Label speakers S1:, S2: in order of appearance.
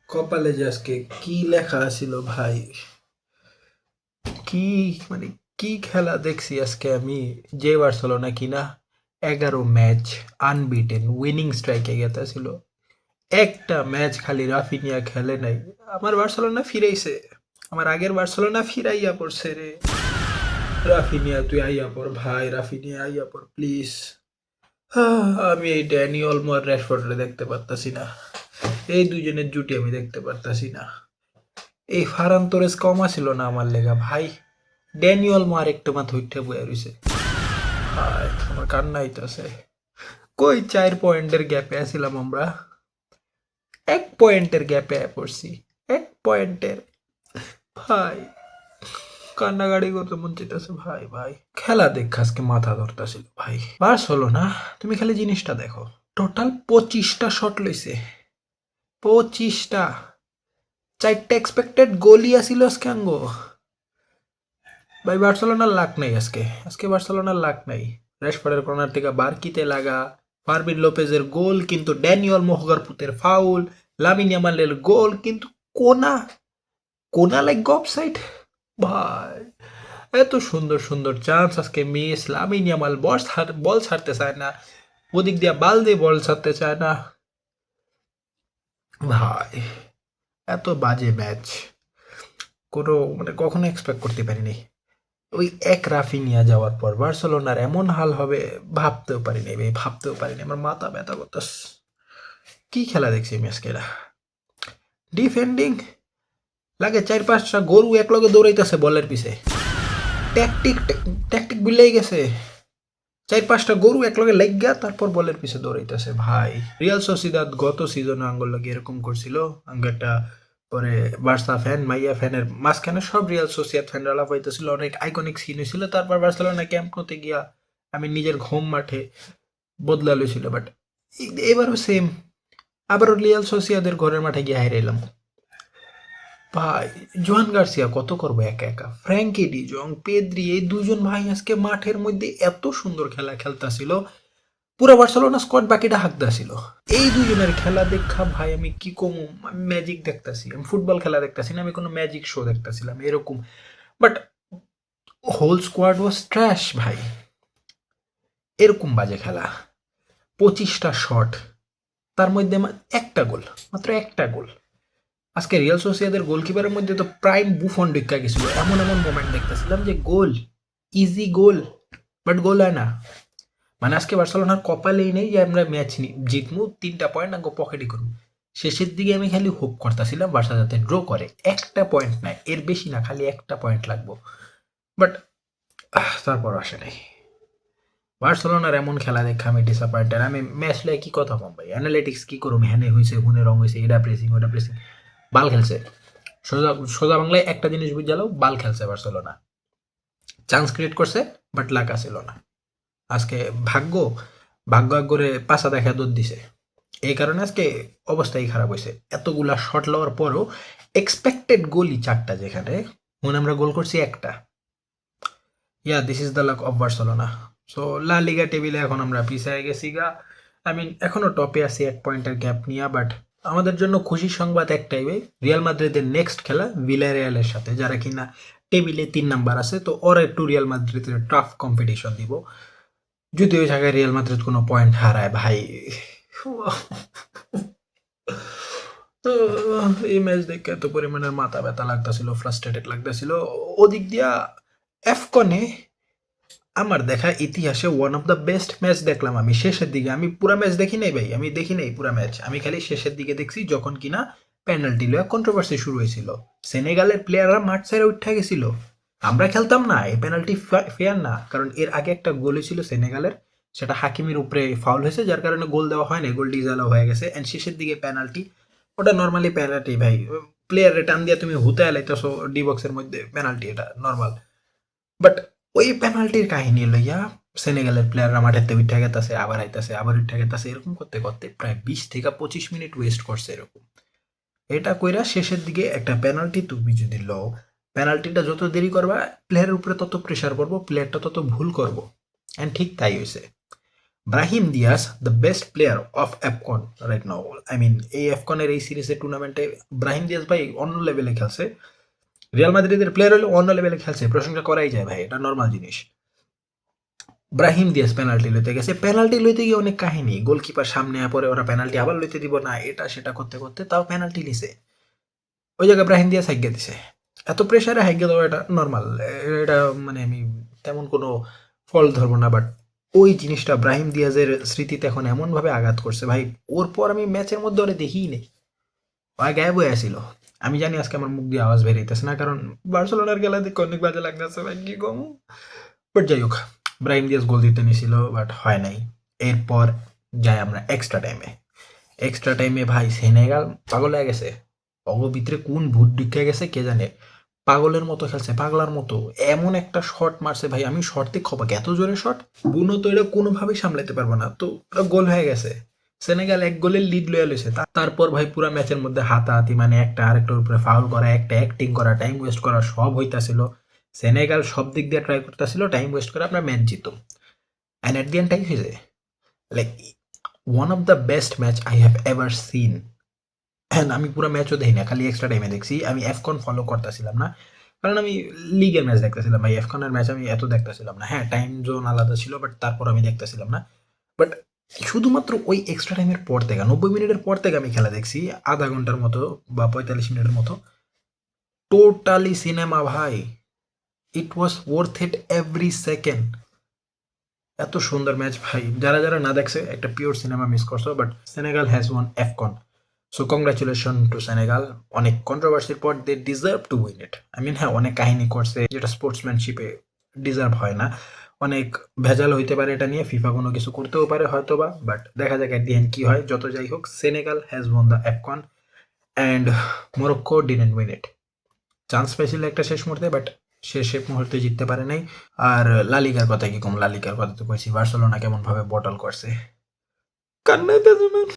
S1: কপালে যে আজকে কি লেখা ছিল ভাই, কি মানে কি খেলা দেখছি আজকে আমি। যে বার্সেলোনা কিনা 11 ম্যাচ আনবিটেন উইনিং স্ট্রাইকে গেছিল, একটা ম্যাচ খালি রাফিনিয়া খেলে নাই। আমার বার্সেলোনা ফিরাইছে, আমার আগের বার্সেলোনা ফিরাইয়া পড়ছে রে। রাফিনিয়া তুই আইয়া পড় ভাই, রাফিনিয়া আইয়া পড় প্লিজ। আমি এই ড্যানি অলমো আর র‍্যাশফোর্ডরে দেখতে পারতাছি না, এই দুজনের জুটি আমি দেখতে পারতাছি না। এই ফারান তোরেস কমা ছিল না আমার লেগা ভাই, ড্যানিয়েল মার একটু মাথা উঠে বয়ে রইছে ভাই, আমার কান্না আইতাছে। কই 4 পয়েন্টের গ্যাপে আছিলাম আমরা, 1 পয়েন্টের গ্যাপে পড়ছি, 1 পয়েন্টের। ভাই কান্নাকাটি করতে মন চাইতেছে ভাই। ভাই খেলা দেখ আজকে মাথা ধরতাছিল ভাই। বাস হলো না, তুমি খালি জিনিসটা দেখো, টোটাল 25টা শট লইছে, 25টা। 4টা এক্সপেক্টেড গোলই আসিল আজকে আঙ্গো ভাই। বার্সেলোনার লাক নাই আজকে, আজকে বার্সেলোনার লাক নাই। রেশফোর্ডের কর্নার থেকে বারকিতে লাগা, ফারমিন লোপেজের গোল কিন্তু ড্যানিয়েল মোহগার পুতের ফাউল, লামিন ইয়ামালের গোল কিন্তু কোনা কোনা লাইক অফসাইড ভাই। এত সুন্দর সুন্দর চান্স আজকে মিস। লামিন ইয়ামাল বল ছাড়তে চায় না, ওদিক দিয়ে বালদে বল ছাড়তে চায় না ভাই। এত বাজে ম্যাচ কোনো মানে কখনো এক্সপেক্ট করতে পারিনি। ওই এক রাফিনিয়া যাওয়ার পর বার্সেলোনার এমন হাল হবে ভাবতেও পারিনি ভাই, ভাবতেও পারিনি। আমার মাথা ব্যথা করতেস। কি খেলা দেখছি আমি আজকে। ডিফেন্ডিং লাগে 4-5টা গরু একলগে দৌড়াইতেছে বলের পিছে, ট্যাকটিক ট্যাকটিক বিলাই গেছে। 4-5টা গরু একলগে লাগিয়া তারপর বলের পিছে দৌড়াইতেছে ভাই। রিয়াল সোসিদাদ গত সিজনে আঙ্গুল লাগে এরকম করছিল। আঙ্গ একটা পরে বার্সা ফ্যান মাইয়া ফ্যানের মাঝখানে সব রিয়াল সোসিয়াদ ফ্যানরা লাভ হইতেছিল, অনেক আইকনিক সিন হয়েছিল। তারপর বার্সেলোনা ক্যাম্প করতে গিয়া আমি নিজের ঘুম মাঠে বদলা লইছিল, বাট এবারও সেম, আবারও রিয়াল সোসিয়াদের ঘরের মাঠে গিয়ে হারিয়ে এলাম ভাই। জোয়ান গার্সিয়া কত করবো একা একা, ফ্র্যাঙ্কি ডি জং, পেদ্রি, এই দুজন ভাই আজকে মাঠের মধ্যে এত সুন্দর খেলা খেলতেছিল। পুরো বার্সেলোনা স্কোয়াড বাকিটা হাঁকতেছিল। এই দুজনের খেলা দেখা ভাই আমি কি কমু, আমি ম্যাজিক দেখতাছি, আমি ফুটবল খেলা দেখতাছি না, আমি কোনো ম্যাজিক শো দেখতাছিলাম এরকম। But whole squad was trash ভাই, এরকম বাজে খেলা। 25টা শট, তার মধ্যে একটা গোল, মাত্র একটা গোল। আজকে রিয়াল সোসিয়াদের গোলকিপারের মধ্যে তো প্রাইম বুফন ঢুকা গেছিল। এমন এমন মোমেন্ট দেখতেছিলাম যে গোল, ইজি গোল, বাট গোল হয় না। মানে আজকে বার্সেলোনার কপালেই নেই যে আমরা ম্যাচ জিতমু, 3টা পয়েন্ট আগে পকেটে করবো। শেষের দিকে আমি খালি হোপ করতেছিলাম বার্সা যাতে ড্র করে, একটা পয়েন্ট নাই, এর বেশি না, খালি একটা পয়েন্ট লাগবো। বাট তারপর আসে নাই। বার্সেলোনার এমন খেলা দেখে আমি ডিসঅ্যাপয়েন্টেড। আমি ম্যাচ লাই কি কথা কম ভাই, অ্যানালিটিক্স কি করুম, হ্যানে হয়েছে হুনে রং হয়েছে, এটা প্রেসিং ওটা প্রেসিং, বাল খেলছে। সোজা সোজা বাংলায় একটা জিনিস বুঝালো, বাল খেলছে বার্সেলোনা, চান্স ক্রিয়েট করছে বাট লাক আসিল না। আজকে ভাগ্য ভাগ্য করে পাশা দেখা দৌড় দিছে, এই কারণে আজকে অবস্থাই খারাপ হয়েছে। এতগুলা শট লওয়ার পরও এক্সপেক্টেড গোলই 4টা, যেখানে মনে আমরা গোল করছি একটা। This is the lack of Barcelona. So লা লিগা টেবিলে এখন আমরা পিছিয়ে গেছি গা। আই মিন এখনো টপে আছি 1 পয়েন্টের গ্যাপ নিয়ে, বাট আমাদের জন্য খুশির সংবাদ একটাই ভাই, রিয়াল মাদ্রিদের নেক্সট খেলা ভিলারিয়ালের সাথে, যারা কিনা টেবিলে 3 নাম্বার আছে। তো ওরা একটু রিয়াল মাদ্রিদের টাফ কম্পিটিশন দিব, যদি ওই জায়গায় রিয়াল মাদ্রিদ কোনো পয়েন্ট হারায় ভাই। তো এই ম্যাচ দেখে এত পরিমাণের মাথা ব্যথা লাগতেছিল, ফ্রাস্ট্রেটেড লাগতেছিল। ওদিক দিয়া এফকনে আমার দেখা ইতিহাসে one of the best match দেখলাম আমি শেষের দিকে। আমি পুরো ম্যাচ দেখি নাই ভাই, আমি দেখি নাই পুরো ম্যাচ, আমি খালি শেষের দিকে দেখছি, যখন কিনা পেনাল্টি লয়ে কন্ট্রোভার্সি শুরু হয়েছিল। সেনেগালের প্লেয়াররা মাঠ ছেড়ে উঠে গেছিল, আমরা খেলতাম না, এই পেনাল্টি ফেয়ার না। কারণ এর আগে একটা গোল হয়েছিল সেনেগালের, সেটা হাকিমের উপরে ফাউল হয়েছে, যার কারণে গোল দেওয়া হয় না, গোলটি জালা হয়ে গেছে। অ্যান্ড শেষের দিকে পেনাল্টি, ওটা নর্মালি পেনাল্টি ভাই, প্লেয়ার টান দিয়ে তুমি হুতে এলাইতেছো ডি বক্সের মধ্যে, পেনাল্টি এটা নর্মাল। বাট ওই পেনাল্টির কাহিনী লইয়া সেনেগালের প্লেয়াররা মাঠেতে উঠে গেতাছে, আবার আইতাছে, আবার উঠে গেতাছে, এরকম করতে করতে প্রায় 20 থেকে 25 মিনিট ওয়েস্ট করছে এরকম। এটা কইরা শেষের দিকে একটা পেনাল্টি তুমি যদি লও, পেনাল্টিটা যত দেরি করবা প্লেয়ারের উপরে তত প্রেশার পড়বো, প্লেয়ারটা তত ভুল করবো। অ্যান্ড ঠিক তাই হয়েছে। Brahim Diaz the best player of AFCON right now. I mean এই অ্যাফকনের এই সিরিজের টুর্নামেন্টে ব্রাহিম দিয়াস ভাই অন্য লেভেলে খেলছে। রিয়াল মাদ্রিদের প্লেয়ার হলে অন্য লেভেলে খেলছে, প্রশংসা করাই যায় ভাই, এটা নর্মাল জিনিস। ব্রাহিম দিয়াস পেনাল্টি লইতে গেছে, পেনাল্টি লইতে গিয়ে অনেক কাহিনী, গোলকিপার সামনে পরে ওরা পেনাল্টি আবার লইতে দিব না, এটা সেটা করতে করতে তাও পেনাল্টি নিছে। ওই জায়গায় ব্রাহিম দিয়াস হাইগে দিছে। এত প্রেশারে হাইগে দেওয়া এটা নর্মাল, এটা মানে আমি তেমন কোনো ফল ধরবো না, বাট ওই জিনিসটা ব্রাহিম দিয়াজের স্মৃতিতে এখন এমনভাবে আঘাত করছে ভাই। ওর পর আমি ম্যাচের মধ্যে ওরে দেখিই নেই, ওরা গায়েব হয়ে আসছিল। আমি জানি আজকে আমার মুখ দিয়ে আওয়াজ বেরিয়েছে না, কারণ বার্সেলোনার খেলা দেখে অনেক বাজে লাগতেছে ভাই, কি কম। বাট যাই হোক, ব্রাহিম দিয়াস গোল দিতে নিয়েছিল বাট হয় নাই। এরপর যাই আমরা এক্সট্রা টাইমে। এক্সট্রা টাইমে ভাই সেনেগাল পাগল হয়ে গেছে, অগ ভিতরে কোন ভূত ঢুকে গেছে কে জানে, পাগলের মতো খেলছে, পাগলার মতো। এমন একটা শট মারছে ভাই, আমি শট দিয়ে খপাকে, এত জোরে শট বুনো তো এটা কোনোভাবেই সামলাতে পারবো না, তো গোল হয়ে গেছে। সেনেগাল এক গোলের লিড লয়ে লইছে। তারপর ভাই পুরা ম্যাচের মধ্যে হাতাহাতি, মানে একটা আরেকটার উপরে ফাউল করা, একটা অ্যাক্টিং করা, টাইম ওয়েস্ট করা, সব হইতাছিল। সেনেগাল সব দিক দিয়ে ট্রাই করতেছিল টাইম ওয়েস্ট করে আপনার ম্যাচ জিতো। And at the end time হয়েছে like one of the best match I have ever seen. হ্যাঁ, আমি পুরো ম্যাচও দেখি না, খালি এক্সট্রা টাইমে দেখছি। আমি এফকন ফলো করতেছিলাম না, কারণ আমি লিগের ম্যাচ দেখতেছিলাম ভাই, এফকনের ম্যাচ আমি এত দেখতেছিলাম না। হ্যাঁ, টাইম জোন আলাদা ছিল, বাট তারপর আমি দেখতেছিলাম না। বাট শুধুমাত্র ওই এক্সট্রা টাইমের পর থেকে 90 মিনিটের পর থেকে আমি খেলা দেখছি, আধা ঘন্টার মতো বা 45 মিনিটের মতো। টোটালি সিনেমা ভাই, it was worth it every second. এত সুন্দর ম্যাচ ভাই, যারা যারা না দেখছে একটা পিওর সিনেমা মিস করছো। But Senegal has won AFCON, so congratulation to Senegal. অনেক কন্ট্রোভার্সির পর they deserve to win it. I mean হ্যাঁ, অনেক কাহিনী করছে যেটা স্পোর্টসম্যানশিপে ডিজার্ভ হয় না, অনেক ভেজাল হইতে পারে এটা নিয়ে, ফিফা কোনো কিছু করতেও পারে হয়তো বা, বাট দেখা যাক এট দি এন্ড কি হয়। যত যাই হোক, Senegal has won the AFCON and Morocco didn't win it. Chance পাইছিল একটা শেষ মুহূর্তে, বাট সে শেষ মুহূর্তে জিততে পারে নাই। আর লালিগার কথা কি কম, লালিগার কথা তো কইছি, বার্সেলোনা কেমন ভাবে বটল করছে, কান্নাইতেছে ম্যান।